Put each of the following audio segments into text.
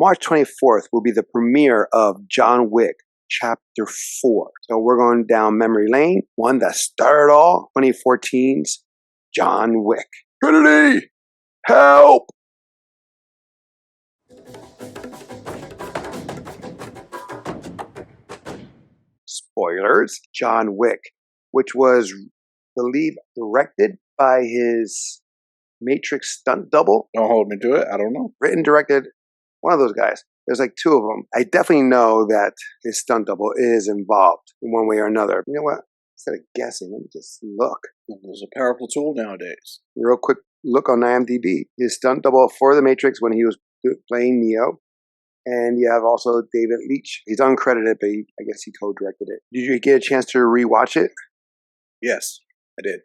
March 24th will be the premiere of John Wick Chapter 4. So we're going down memory lane, one that started all 2014's John Wick. Trinity, help! Spoilers, John Wick, which was, believed, directed by his Matrix stunt double. Don't hold me to it. I don't know. Written, directed, one of those guys. There's like two of them. I definitely know that his stunt double is involved in one way or another. You know what? Instead of guessing, let me just look. There's a powerful tool nowadays. Real quick look on IMDb. His stunt double for The Matrix when he was playing Neo. And you have also David Leitch. He's uncredited, but I guess he co-directed it. Did you get a chance to rewatch it? Yes, I did.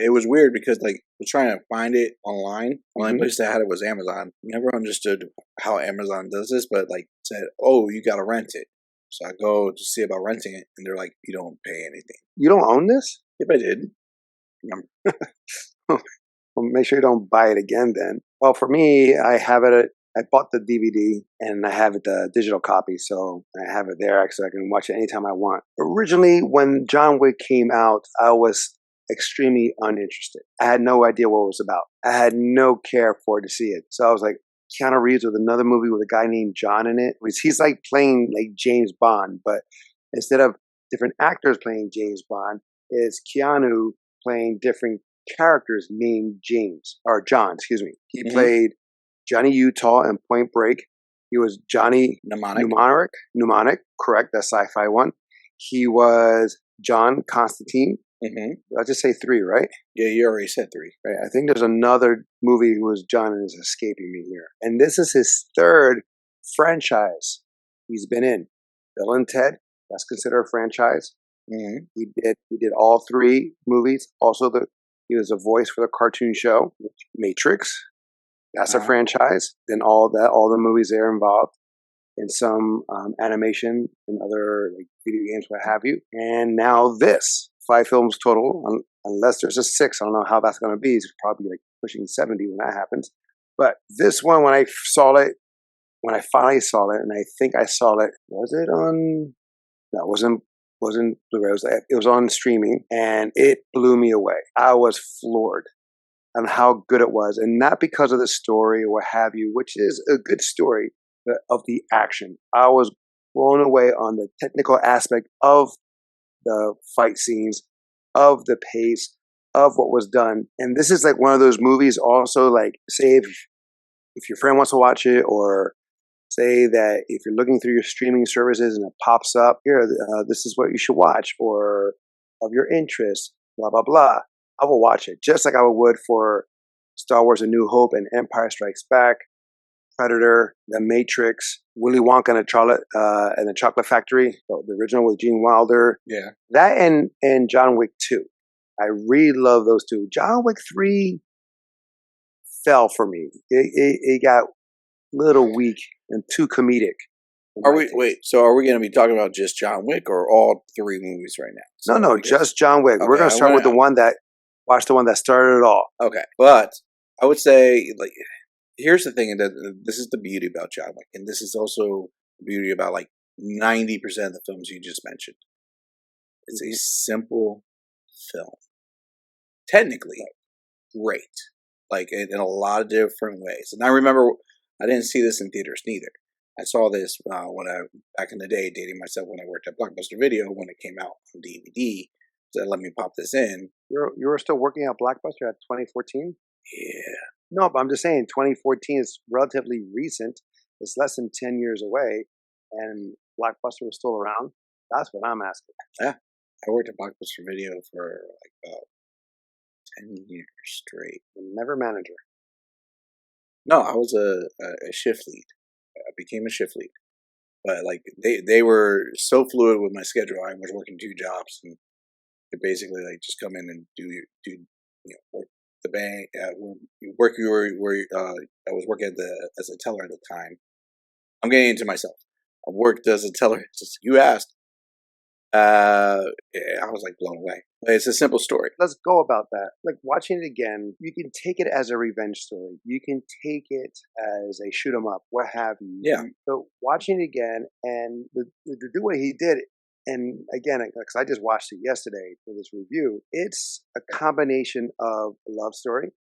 It was weird because I was trying to find it online. The only place that had it was Amazon. Never understood how Amazon does this, but said, "Oh, you got to rent it." So I go to see about renting it, and they're like, "You don't pay anything." You don't own this? If I did, well, make sure you don't buy it again. Then, well, for me, I have it. I bought the DVD and I have the digital copy, so I have it there so I can watch it anytime I want. Originally, when John Wick came out, I was extremely uninterested. I had no idea what it was about. I had no care for it to see it. So I was like, Keanu Reeves with another movie with a guy named John in it. He's like playing like James Bond, but instead of different actors playing James Bond, it's Keanu playing different characters named James, or John, excuse me. He played Johnny Utah in Point Break. He was Johnny Mnemonic, correct, that sci-fi one. He was John Constantine. I'll just say 3, right? Yeah, you already said 3. Right. I think there's another movie who was John and is escaping me here. And this is his 3rd franchise he's been in. Bill and Ted, that's considered a franchise. He did all 3 movies. Also, he was a voice for the cartoon show Matrix. That's a franchise. Then all the movies there involved, and some animation and other video games, what have you. And now this 5 films total, unless there's a 6. I don't know how that's going to be. It's probably pushing 70 when that happens. But this one, when I finally saw it, and I think I saw it, was it on? No, it wasn't Blu-ray. It was on streaming, and it blew me away. I was floored on how good it was, and not because of the story or what have you, which is a good story, but of the action. I was blown away on the technical aspect of the fight scenes, of the pace, of what was done. And this is one of those movies also, say if your friend wants to watch it, or say that if you're looking through your streaming services and it pops up, here, this is what you should watch, or of your interest, blah, blah, blah. I will watch it just like I would for Star Wars: A New Hope and Empire Strikes Back, Predator, The Matrix, Willy Wonka and the Chocolate Factory, the original with Gene Wilder. Yeah. That and John Wick 2. I really love those 2. John Wick 3 fell for me. It got a little weak and too comedic. So are we going to be talking about just John Wick or all 3 movies right now? No, just John Wick. Okay, we're going to start with the one that started it all. Okay. But I would say, here's the thing, that this is the beauty about John Wick, and this is also the beauty about 90% of the films you just mentioned. It's a simple film. Technically, great. In a lot of different ways. And I remember, I didn't see this in theaters neither. I saw this back in the day, dating myself, when I worked at Blockbuster Video, when it came out on DVD. So let me pop this in. You were still working at Blockbuster at 2014? Yeah. No, but I'm just saying 2014 is relatively recent. It's less than 10 years away, and Blockbuster was still around. That's what I'm asking. Yeah. I worked at Blockbuster Video for about 10 years straight. Never manager. No, I was a shift lead. I became a shift lead. But they were so fluid with my schedule. I was working 2 jobs, and they basically just come in and do work the bank, work where I was working as a teller at the time. I'm getting into myself. I worked as a teller. You asked. Yeah, I was like blown away. But it's a simple story. Let's go about that. Like watching it again, you can take it as a revenge story. You can take it as a shoot 'em up, what have you. Yeah. But watching it again and the way he did it, and again, because I just watched it yesterday for this review, it's a combination of a love story,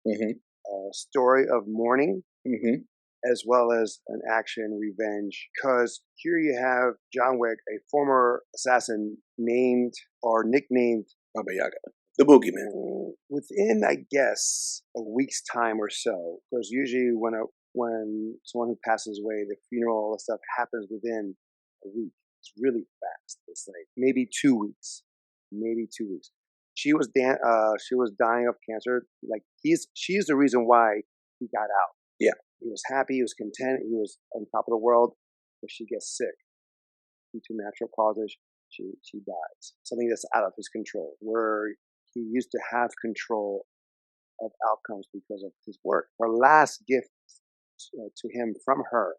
Mm-hmm. a story of mourning, Mm-hmm. as well as an action revenge. Because here you have John Wick, a former assassin named or nicknamed Baba Yaga, the boogeyman. within, I guess, a week's time or so. Because usually when someone who passes away, the funeral, all the stuff happens within a week. It's really fast. It's like maybe 2 weeks, maybe 2 weeks. She was dying of cancer. Like she's the reason why he got out. Yeah. He was happy. He was content. He was on top of the world. But she gets sick due to natural causes. She dies. Something that's out of his control. Where he used to have control of outcomes because of his work. Her last gift to him from her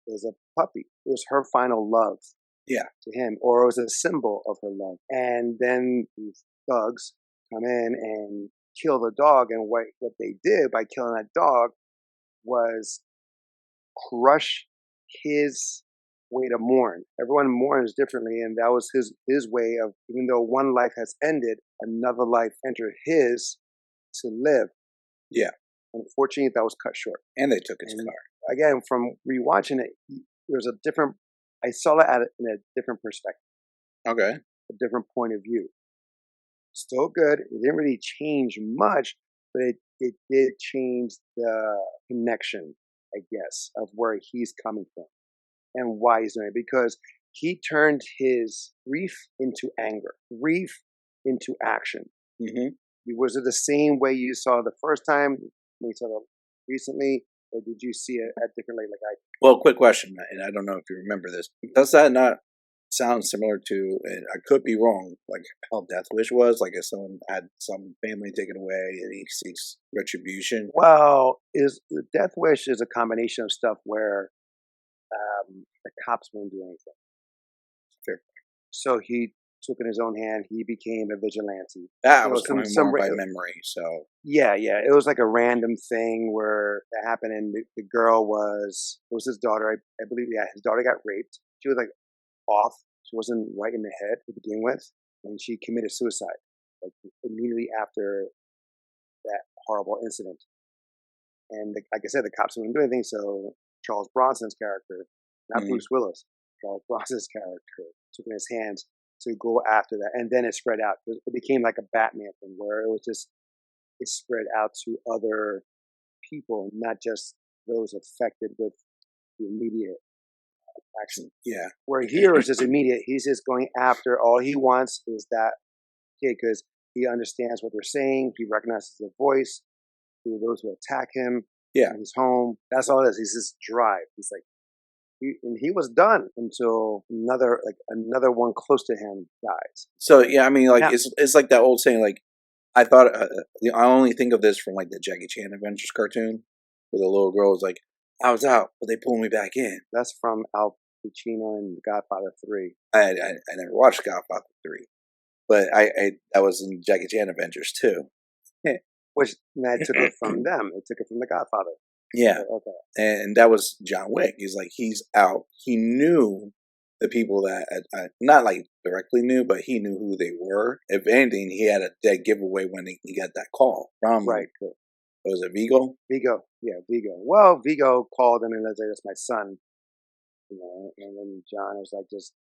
is a puppy. It was her final love. Yeah. To him, or it was a symbol of her love. And then these thugs come in and kill the dog. And what they did by killing that dog was crush his way to mourn. Everyone mourns differently, and that was his way of, even though one life has ended, another life entered his to live. Yeah. Unfortunately, that was cut short. And they took his car. Again, from rewatching it, there's a different. I saw it in a different perspective. Okay. A different point of view. Still good. It didn't really change much, but it did change the connection, I guess, of where he's coming from and why he's doing it. Because he turned his grief into anger, grief into action. Mm-hmm. Was it the same way you saw the first time when you saw it recently, or did you see it at differently? Like Well, quick question, and I don't know if you remember this. Does that not sound similar to, and I could be wrong, like how Death Wish was? Like if someone had some family taken away and he seeks retribution? Well, is Death Wish is a combination of stuff where the cops wouldn't do anything. Fair. So he took in his own hand. He became a vigilante. That was coming more by memory. So yeah, it was like a random thing where that happened, and the girl it was his daughter. I believe, yeah, his daughter got raped. She was like off. She wasn't right in the head to begin with, and she committed suicide like immediately after that horrible incident. And like I said, the cops didn't do anything. So Charles Bronson's character, not Bruce Willis, Charles Bronson's character, took in his hands to go after that, and then it spread out. It became like a Batman thing, where it spread out to other people, not just those affected with the immediate action. Yeah. Where here is just immediate. He's just going after. All he wants is that kid because he understands what they're saying. He recognizes the voice. To those who attack him. Yeah. In his home. That's all it is. He's just drive. He's like, he was done until another one close to him dies. So yeah, I mean, like now, it's like that old saying. Like I thought, I only think of this from like the Jackie Chan Adventures cartoon, where the little girl is like, "I was out, but they pulled me back in." That's from Al Pacino in Godfather 3. I never watched Godfather 3, but I that was in Jackie Chan Adventures too. Which I took it from them. It took it from The Godfather. Yeah. So, okay. And that was John Wick. He's like, he's out. He knew the people that, not like directly knew, but he knew who they were. If anything, he had a dead giveaway when he got that call from, right. Was it Vigo? Vigo. Yeah, Vigo. Well, Vigo called him and said, "That's my son." You know, and then John was like, "Just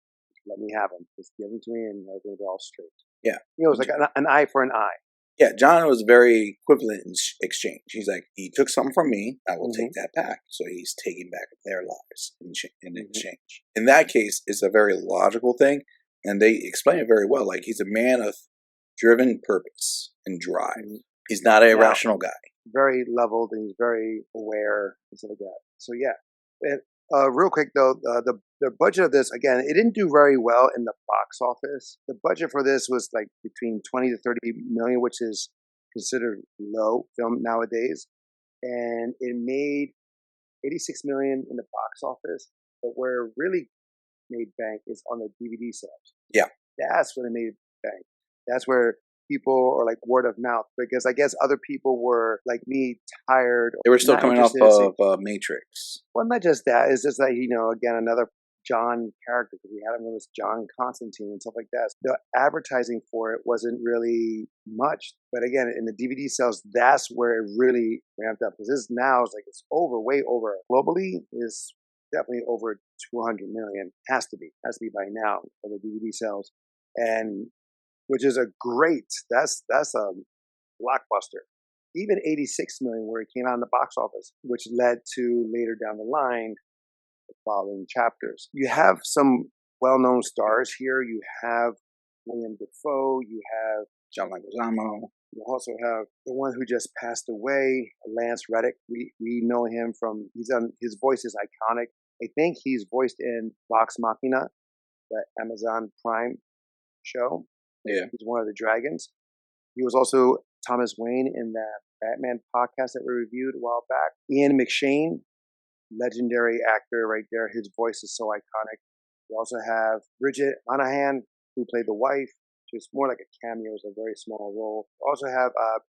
let me have him. Just give him to me and everything's all straight." Yeah. You know, it was like an eye for an eye. Yeah, John was very equivalent in exchange. He's like, he took something from me, I will take that back. So he's taking back their lives in exchange. In that case, it's a very logical thing, and they explain it very well. Like, he's a man of driven purpose and drive. He's not an irrational guy. Very leveled, and he's very aware and stuff like that. So yeah. Real quick though, the budget of this, again, it didn't do very well in the box office. The budget for this was like between 20 to 30 million, which is considered low film nowadays. And it made 86 million in the box office. But where it really made bank is on the DVD sales. Yeah. That's when it made bank. That's where people are like word of mouth, because I guess other people were like me, tired. They were still not coming off interested. of Matrix. Well, not just that. It's just that, again, another John character, because we had him as John Constantine and stuff like that. The advertising for it wasn't really much. But again, in the DVD sales, that's where it really ramped up. Because this now is like, it's over, way over. Globally is definitely over 200 million. Has to be by now for the DVD sales. And which is a great, that's a blockbuster. Even 86 million where it came out in the box office, which led to later down the line, the following chapters. You have some well-known stars here. You have William Dafoe. You have John Leguizamo. You also have the one who just passed away, Lance Reddick. We know him from, his voice is iconic. I think he's voiced in Vox Machina, the Amazon Prime show. Yeah. He's one of the dragons. He was also Thomas Wayne in that Batman podcast that we reviewed a while back. Ian McShane, legendary actor right there. His voice is so iconic. We also have Bridget Monahan, who played the wife. She's more like a cameo, it's a very small role. We also have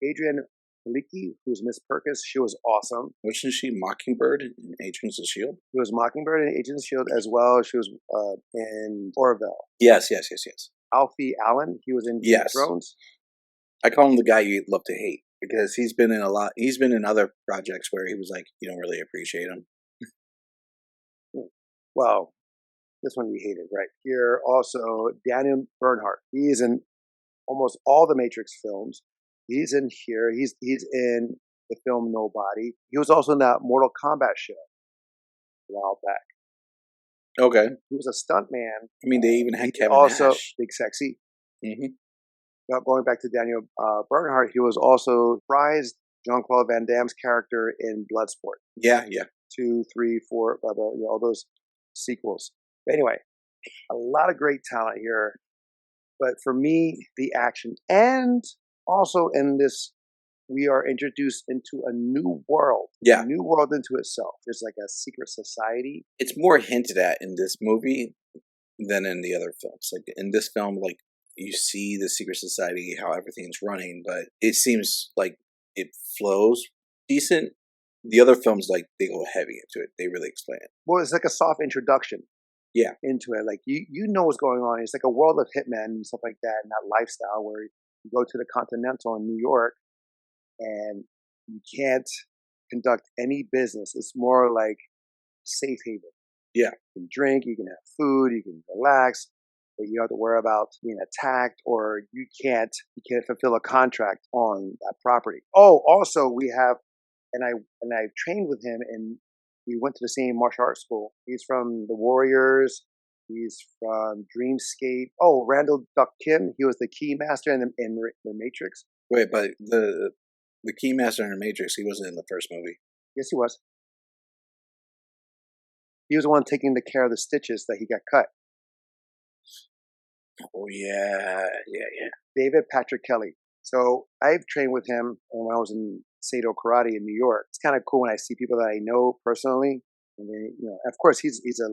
Adrienne Palicki, who's Miss Perkins. She was awesome. Wasn't she Mockingbird in Agents of S.H.I.E.L.D.? She was Mockingbird in Agents of S.H.I.E.L.D. as well. She was in Orville. Yes. Alfie Allen, he was in Game of Thrones. I call him the guy you'd love to hate because he's been in other projects where he was like, you don't really appreciate him. Well, this one we hated, right? Here also, Daniel Bernhardt. He is in almost all the Matrix films. He's in here. He's in the film Nobody. He was also in that Mortal Kombat show a while back. Okay. He was a stuntman. I mean, they even had Kevin also Nash. Big Sexy. Mm-hmm. Now, going back to Daniel Bernhardt, he was also prized Jean-Claude Van Damme's character in Bloodsport. Yeah. 2, 3, 4, all those sequels. But anyway, a lot of great talent here. But for me, the action, and also in this, we are introduced into a new world. Yeah. A new world into itself. There's like a secret society. It's more hinted at in this movie than in the other films. Like in this film, like you see the secret society, how everything's running, but it seems like it flows decent. The other films, like they go heavy into it. They really explain it. Well, it's like a soft introduction. Yeah. Into it. Like you know what's going on. It's like a world of hitmen and stuff like that, and that lifestyle where you go to the Continental in New York and you can't conduct any business. It's more like safe haven. Yeah. You can drink, you can have food, you can relax, but you don't have to worry about being attacked, or you can't fulfill a contract on that property. Oh, also we have, and I've trained with him, and we went to the same martial arts school. He's from the Warriors. He's from Dreamscape. Oh, Randall Duck Kim. He was the key master in the Matrix. Wait, but the key master in the Matrix, he wasn't in the first movie. Yes, he was. He was the one taking the care of the stitches that he got cut. Oh yeah. David Patrick Kelly. So I've trained with him, and when I was in Sado Karate in New York, it's kind of cool when I see people that I know personally. And they, of course, he's a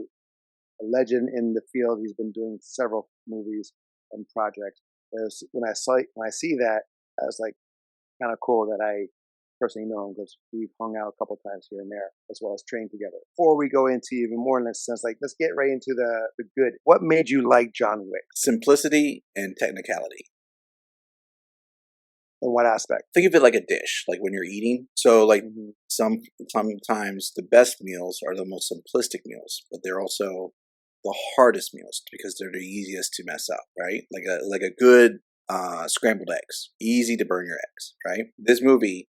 legend in the field. He's been doing several movies and projects. When I see that, I was like, kind of cool that I personally know him, because we've hung out a couple times here and there, as well as trained together. Before we go into even more in this sense, like let's get right into the good. What made you like John Wick? Simplicity and technicality. In what aspect? Think of it like a dish, like when you're eating. So like sometimes the best meals are the most simplistic meals, but they're also the hardest meals because they're the easiest to mess up, right? Like a good scrambled eggs, easy to burn your eggs, right? This movie,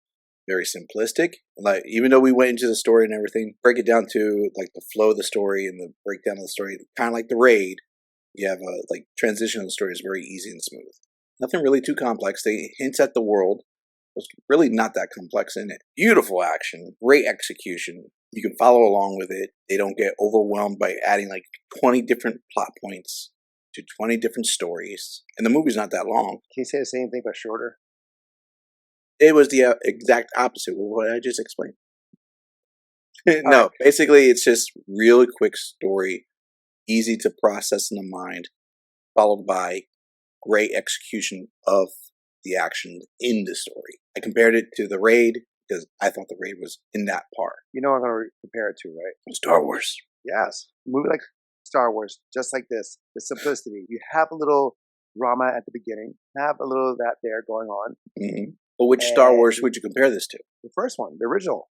very simplistic. Like even though we went into the story and everything, break it down to like the flow of the story and the breakdown of the story, kind of like The Raid. You have a like transition of the story is very easy and smooth. Nothing really too complex. They hint at the world. There's really not that complex in it. Beautiful action, great execution. You can follow along with it. They don't get overwhelmed by adding like 20 different plot points to 20 different stories. And the movie's not that long. Can you say the same thing but shorter? It was the exact opposite of what I just explained. No, Right. basically it's just really quick story, easy to process in the mind, followed by great execution of the action in the story. I compared it to The Raid because I thought The Raid was in that part. You know what I'm going to compare it to, right? Star Wars. Yes. A movie like Star Wars, just like this, the simplicity. You have a little drama at the beginning, have a little of that there going on. Mm-hmm. But which Star Wars would you compare this to? The first one, the original.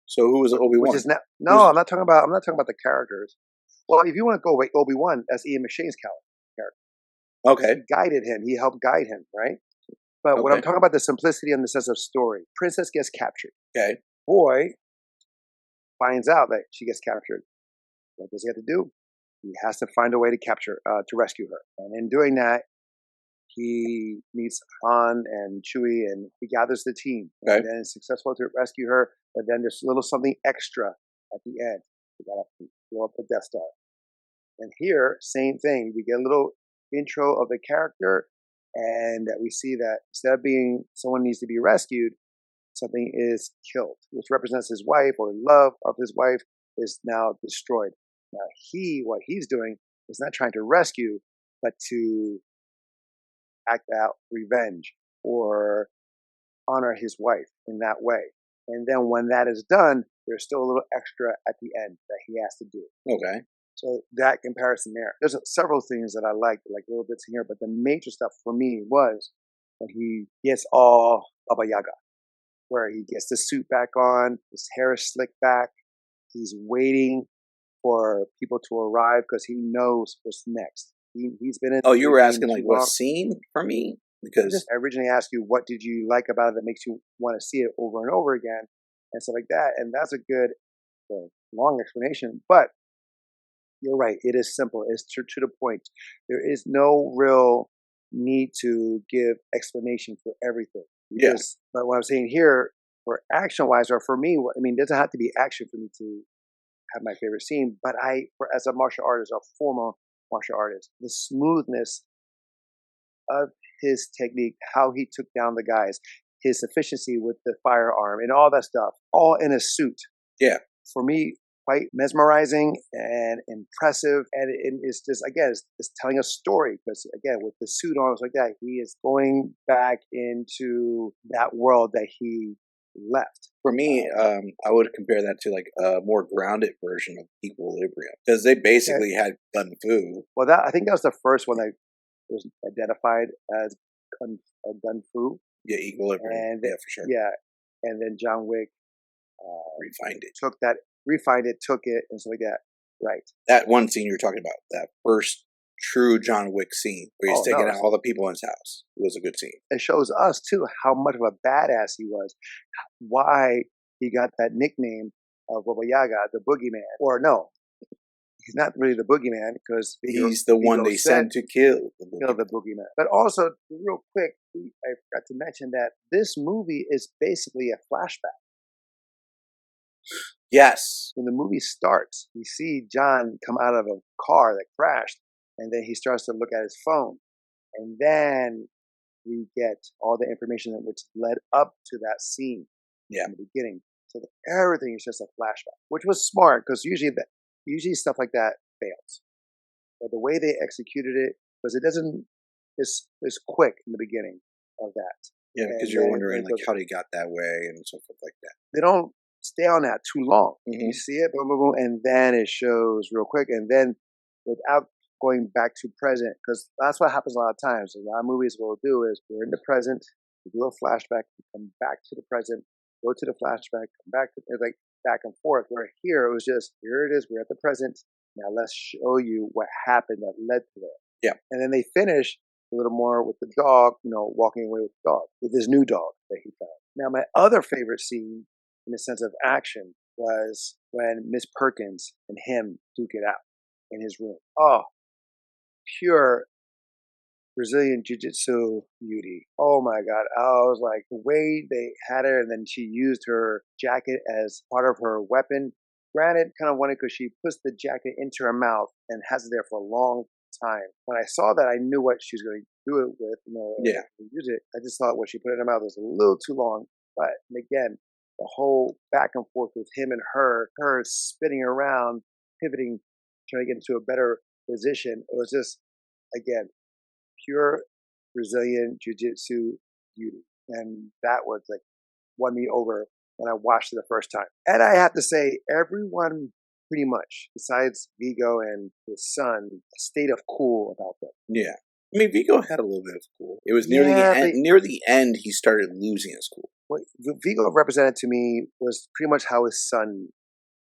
So who was Obi-Wan? Which is I'm not talking about the characters. Well, if you want to go with Obi-Wan, that's Ian McShane's character. Okay. He guided him. He helped guide him, right? But when I'm talking about the simplicity and the sense of story, Princess gets captured. Okay. Boy finds out that she gets captured. What does he have to do? He has to find a way to to rescue her. And in doing that, he meets Han and Chewie, and he gathers the team. Okay. And then is successful to rescue her. But then there's a little something extra at the end. We got to blow up the Death Star. And here, same thing. We get a little intro of the character, and we see that instead of being someone needs to be rescued, something is killed, which represents his wife, or love of his wife is now destroyed. Now what he's doing is not trying to rescue, but to act out revenge or honor his wife in that way. And then when that is done, there's still a little extra at the end that he has to do. Okay. So that comparison there. There's several things that I like little bits in here, but the major stuff for me was when he gets all Baba Yaga, where he gets the suit back on, his hair is slicked back, he's waiting for people to arrive because he knows what's next. He's been in. Oh, you were asking like what scene for me? Because I originally asked you, what did you like about it that makes you want to see it over and over again and stuff like that. And that's a good, long explanation. But you're right. It is simple. It's to the point. There is no real need to give explanation for everything. Yes. But what I'm saying here, for action-wise, or for me, it doesn't have to be action for me to have my favorite scene. But as a martial artist, a former martial artist, the smoothness of his technique, how he took down the guys, his efficiency with the firearm and all that stuff, all in a suit. Yeah. For me, quite mesmerizing and impressive. And it's just, again, it's telling a story because, again, with the suit on, it's like that, he is going back into that world that he left. For me, I would compare that to like a more grounded version of Equilibrium because they basically had Kung Fu. Well, I think that was the first one that was identified as Kung Fu. Yeah, Equilibrium. And yeah, for sure. Yeah, and then John Wick refined it, took it, and so like that. Right. That one scene you were talking about, that first true John Wick scene where he's taking out all the people in his house, it was a good scene. It shows us too how much of a badass he was, why he got that nickname of Baba Yaga, the Boogeyman. Or no, he's not really the Boogeyman because he's the one they sent to kill the Boogeyman. But also, real quick, I forgot to mention that this movie is basically a flashback. Yes. When the movie starts, we see John come out of a car that crashed, and then he starts to look at his phone. And then we get all the information which led up to that scene in the beginning. So everything is just a flashback, which was smart because usually stuff like that fails. But the way they executed it, because it's quick in the beginning of that. Yeah, because you're wondering like how they got that way and so forth like that. They don't stay on that too long. You see it, boom, boom, boom, and then it shows real quick, and then without going back to present, because that's what happens a lot of times. A lot of movies will do is we're in the present, we do a flashback, we come back to the present, go to the flashback, come back to it's like back and forth. Where here it was just here it is, we're at the present. Now let's show you what happened that led to that. Yeah, and then they finish a little more with the dog, walking away with the dog, with his new dog that he found. Now my other favorite scene, in the sense of action, was when Miss Perkins and him duke it out in his room. Oh, pure Brazilian Jiu-Jitsu beauty. Oh my God. I was like, the way they had her, and then she used her jacket as part of her weapon. Granted, kind of wanted because she puts the jacket into her mouth and has it there for a long time. When I saw that, I knew what she was going to do it with, use it. I just thought what she put in her mouth was a little too long. But again, the whole back and forth with him and her spinning around pivoting, trying to get into a better position. It was just, again, pure Brazilian jiu-jitsu beauty. And that was like won me over when I watched it the first time. And I have to say, everyone pretty much, besides Vigo and his son, a state of cool about them. Yeah. I mean, Vigo had a little bit of cool. It was Yeah, but near the end he started losing his cool. what Vigo represented to me was pretty much how his son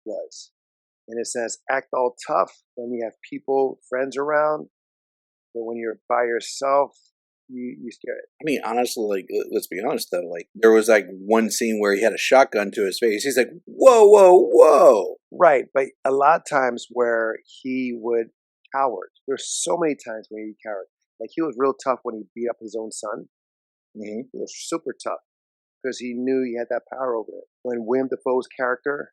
was. In a sense, act all tough when you have people, friends around, but when you're by yourself, you scared it. I mean, honestly, like, let's be honest though. Like, there was like one scene where he had a shotgun to his face. He's like, "Whoa, whoa, whoa!" Right, but a lot of times where he would coward. There's so many times when he cowered. Like he was real tough when he beat up his own son. Mm-hmm. He was super tough because he knew he had that power over it. When William Dafoe's character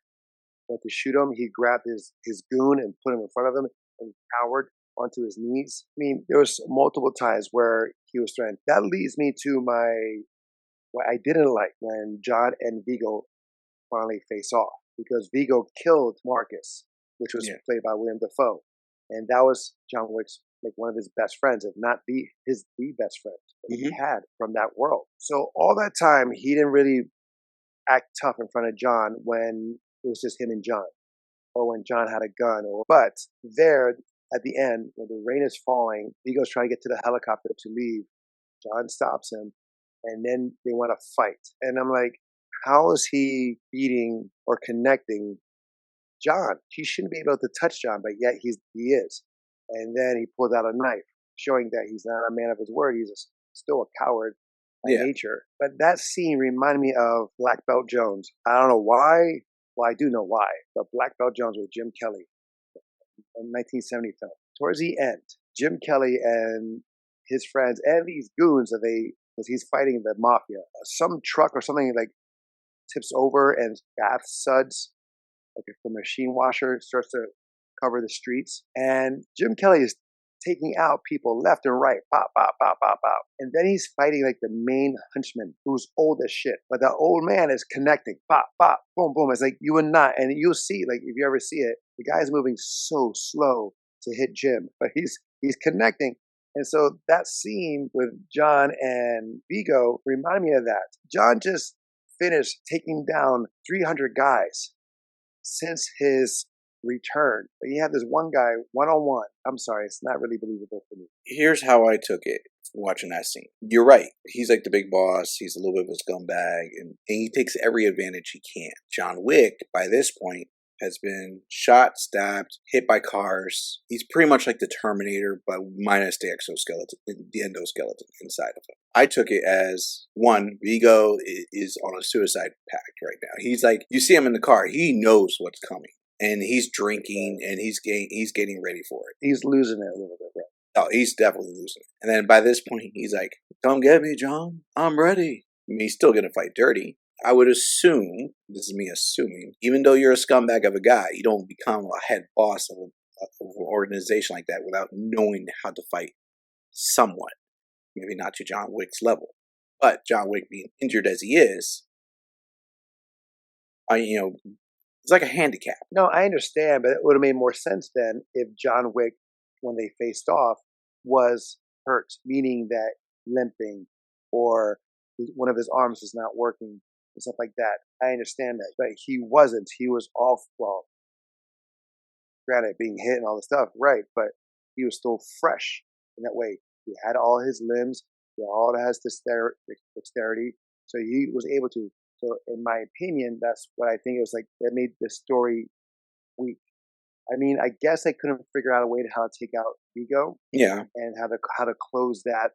went to shoot him, he grabbed his goon and put him in front of him and cowered onto his knees. I mean, there was multiple times where he was threatened. That leads me to what I didn't like when John and Vigo finally face off, because Vigo killed Marcus, which was played by William Dafoe, and that was John Wick's like one of his best friends, if not the best friend that he had from that world. So all that time, he didn't really act tough in front of John when it was just him and John, or when John had a gun. But there at the end, when the rain is falling, Vigo's trying to get to the helicopter to leave. John stops him, and then they want to fight. And I'm like, how is he beating or connecting John? He shouldn't be able to touch John, but yet he is. And then he pulls out a knife, showing that he's not a man of his word. He's still a coward by nature. But that scene reminded me of Black Belt Jones. I don't know why. Well, I do know why. But Black Belt Jones with Jim Kelly, a 1970 film. Towards the end, Jim Kelly and his friends and these goons because he's fighting the mafia. Some truck or something like tips over and bath suds, like a machine washer, starts to cover the streets. And Jim Kelly is taking out people left and right, pop, pop, pop, pop, pop. And then he's fighting like the main henchman who's old as shit. But the old man is connecting, pop, pop, boom, boom. It's like you would not. And you'll see, like if you ever see it, the guy's moving so slow to hit Jim, but he's connecting. And so that scene with John and Vigo reminded me of that. John just finished taking down 300 guys since his return. But you have this one guy one-on-one. I'm sorry, it's not really believable for me. Here's how I took it watching that scene. You're right. He's like the big boss. He's a little bit of a scumbag, and he takes every advantage he can. John Wick, by this point, has been shot, stabbed, hit by cars. He's pretty much like the Terminator, but minus the exoskeleton, the endoskeleton inside of him. I took it as, one, Vigo is on a suicide pact right now. He's like, you see him in the car, he knows what's coming. And he's drinking, and he's getting ready for it. He's losing it a little bit, right? Oh, he's definitely losing it. And then by this point, he's like, come get me, John. I'm ready. I mean, he's still going to fight dirty. I would assume, this is me assuming, even though you're a scumbag of a guy, you don't become a head boss of an organization like that without knowing how to fight somewhat. Maybe not to John Wick's level. But John Wick being injured as he is, it's like a handicap. No, I understand, but it would have made more sense then if John Wick, when they faced off, was hurt, meaning that limping or one of his arms was not working and stuff like that. I understand that, but he wasn't. He was off. Well, granted, being hit and all the stuff, right? But he was still fresh in that way. He had all his limbs. He all has dexterity, so he was able to. So, in my opinion, that's what I think it was like that made the story weak. I mean, I guess they couldn't figure out a way to how to take out Vigo, and how to close that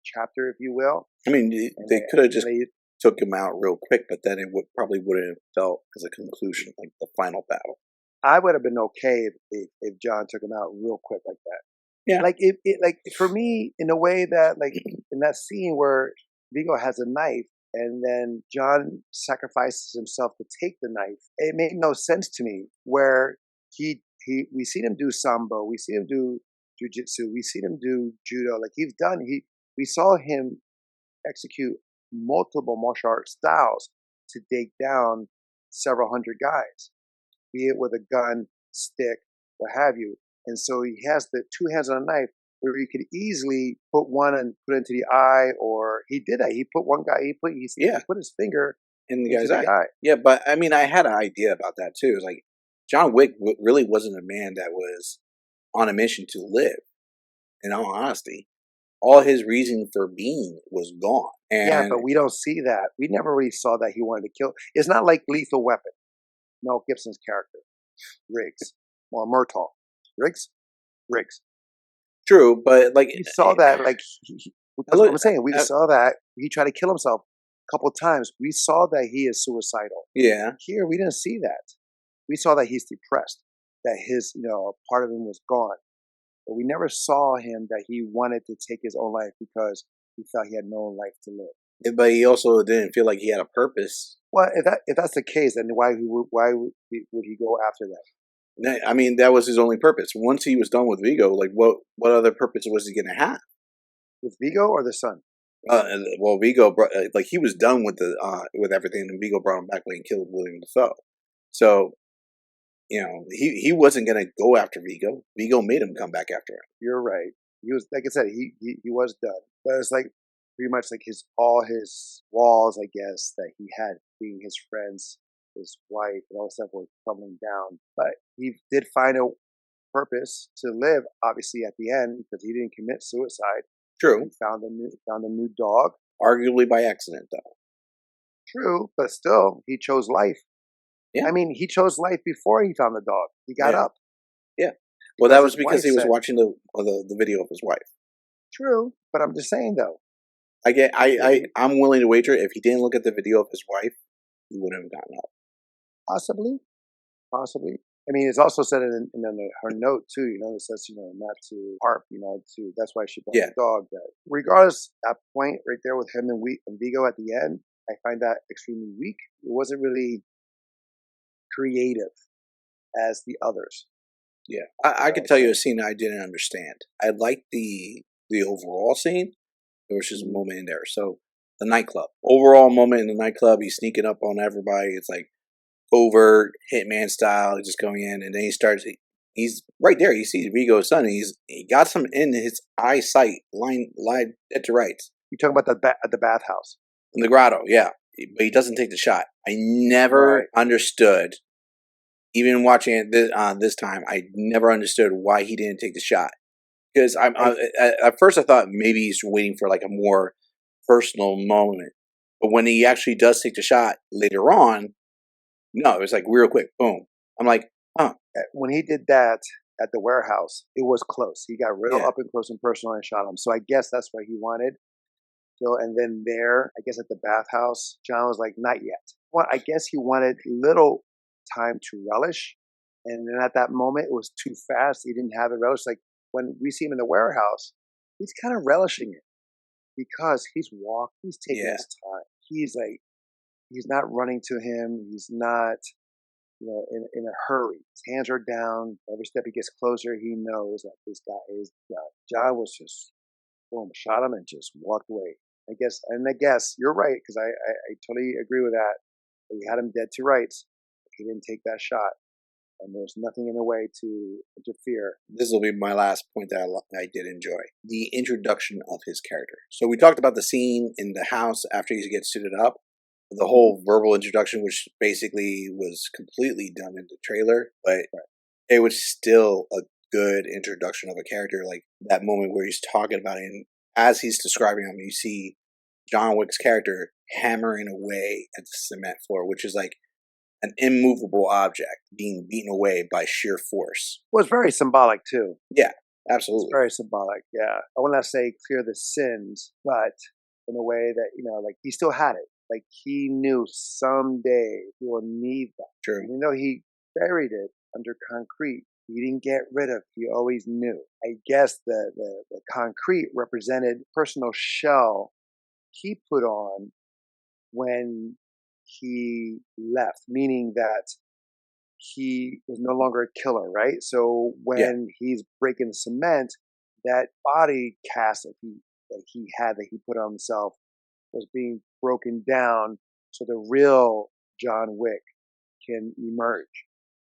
chapter, if you will. I mean, they could have just took him out real quick, but then it probably wouldn't have felt as a conclusion, like the final battle. I would have been okay if John took him out real quick like that. Yeah, like like for me, in a way that like in that scene where Vigo has a knife and then John sacrifices himself to take the knife. It made no sense to me. Where we seen him do sambo, we see him do jujitsu, we seen him do judo. Like we saw him execute multiple martial art styles to take down several hundred guys, be it with a gun, stick, what have you. And so he has the two hands on a knife where he could easily put one and put it into the eye, or he did that. He put one guy, he Yeah, put his finger in the into guy's the eye. guy. Yeah, but I mean, I had an idea about that too. It's like John Wick really wasn't a man that was on a mission to live. In all honesty, all his reason for being was gone. Yeah, And but we don't see that. We never really saw that he wanted to kill. It's not like Lethal Weapon, Mel Gibson's character, Riggs, or Murtaugh. Riggs. true, but like We saw that, like, I that's what look, I'm saying. We saw that he tried to kill himself a couple times. We saw that he is suicidal. yeah, Here, we didn't see that. We saw that he's depressed, that his, part of him was gone. But we never saw him that he wanted to take his own life because he felt he had no life to live. but he also didn't feel like he had a purpose. Well, if that's the case, then why would he go after that? I mean, that was his only purpose. Once he was done with Vigo, like what other purpose was he going to have? With Vigo or the son? Well, Vigo brought, like he was done with the with everything, and Vigo brought him back when he killed William Dafoe. So he wasn't going to go after Vigo. Vigo made him come back after him. You're right. He was, like I said, he was done. But it's like pretty much like all his walls, I guess, that he had being his friends, his wife, and all that stuff were crumbling down. But he did find a purpose to live, obviously, at the end, because he didn't commit suicide. True. He found a new dog. Arguably by accident, though. True, but still, he chose life. Yeah. I mean, he chose life before he found the dog. He got up. Yeah. Well, that was his because wife he was said- watching the video of his wife. True, but I'm just saying though. I'm willing to wager if he didn't look at the video of his wife, he wouldn't have gotten up. Possibly. I mean, it's also said in her note too. It says not to harp. That's why she brought the dog. That regardless, that point right there with him and Vigo at the end, I find that extremely weak. It wasn't really creative as the others. Yeah, I could tell you a scene I didn't understand. I liked the overall scene. There was just a moment in there. So the nightclub, overall moment in the nightclub, he's sneaking up on everybody. It's like overt hitman style, just going in, and then he's right there. You see Vigo's son. And he got some in his eyesight, line dead to rights. You talking about at the bathhouse in the grotto, yeah. But he doesn't take the shot. I never understood. Even watching it this time, I never understood why he didn't take the shot. Because at first I thought maybe he's waiting for like a more personal moment. But when he actually does take the shot later on, no, it was like real quick, boom. I'm like, huh. When he did that at the warehouse, it was close. He got real up and close and personal and shot him. So I guess that's what he wanted. So, and then there, I guess at the bathhouse, John was like, not yet. Well, I guess he wanted little time to relish. And then at that moment, it was too fast. He didn't have the relish. Like when we see him in the warehouse, he's kind of relishing it because he's taking his time. He's not running to him. He's not, in a hurry. His hands are down. Every step he gets closer, he knows that this guy is done. John was just, boom, shot him and just walked away. I guess you're right, because I totally agree with that. He had him dead to rights. He didn't take that shot. And there's nothing in the way to interfere. This will be my last point that I did enjoy. The introduction of his character. So we talked about the scene in the house after he gets suited up. The whole verbal introduction, which basically was completely done in the trailer, but it was still a good introduction of a character. Like that moment where he's talking about it, and as he's describing him, you see John Wick's character hammering away at the cement floor, which is like an immovable object being beaten away by sheer force. Well, it's very symbolic too. Yeah, absolutely. It's very symbolic, yeah. I will not say clear the sins, but in a way that, like he still had it. Like he knew someday he will need that. True. Even though he buried it under concrete, he didn't get rid of it. He always knew. I guess the concrete represented personal shell he put on when he left, meaning that he was no longer a killer, right? So when he's breaking cement, that body cast that he put on himself was being broken down, so the real John Wick can emerge.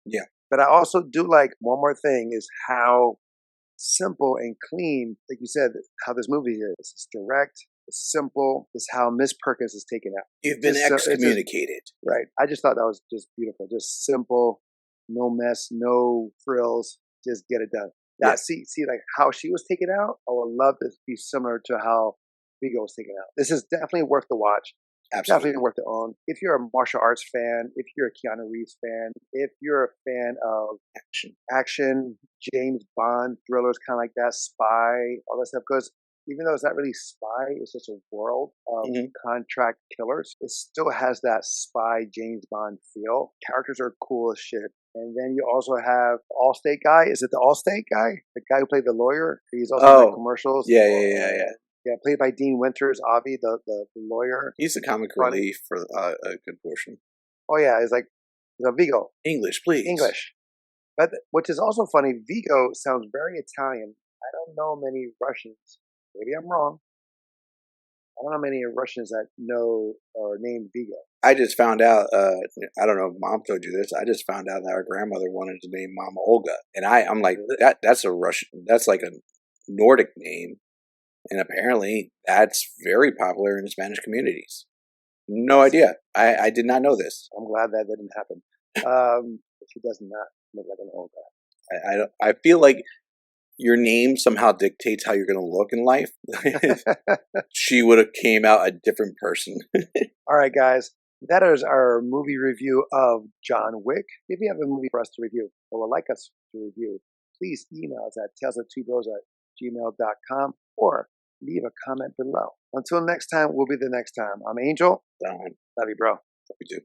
Yeah, But I also do like one more thing is how simple and clean, like you said, how this movie is. It's direct, it's simple. It's how Miss Perkins is taken out. You've been excommunicated. Right. I just thought that was just beautiful. Just simple, no mess, no frills. Just get it done. Yeah. See, like how she was taken out. I would love to be similar to how Vigo was taken out. This is definitely worth the watch. Absolutely. Definitely worth the own. If you're a martial arts fan, if you're a Keanu Reeves fan, if you're a fan of action, James Bond thrillers, kind of like that, spy, all that stuff. Because even though it's not really spy, it's just a world of contract killers. It still has that spy James Bond feel. Characters are cool as shit. And then you also have Allstate guy. Is it the Allstate guy? The guy who played the lawyer? He's also in the commercials. Yeah, played by Dean Winters, Avi, the lawyer. He's the comic relief for a good portion. Oh yeah, it's like Vigo. English, please. English. But which is also funny, Vigo sounds very Italian. I don't know many Russians. Maybe I'm wrong. I don't know many Russians that know or named Vigo. I just found out, I don't know if Mom told you this, I just found out that our grandmother wanted to name Mama Olga. And I'm like, that's a Russian, that's like a Nordic name. And apparently that's very popular in the Spanish communities. No idea. I did not know this. I'm glad that didn't happen. She does not look like an Olga. I feel like your name somehow dictates how you're going to look in life. She would have came out a different person. All right, guys. That is our movie review of John Wick. If you have a movie for us to review or would like us to review, please email us at talesoftvbros@gmail.com or leave a comment below. Until next time, we'll be the next time. I'm Angel. Don. Love you, bro. Love you too.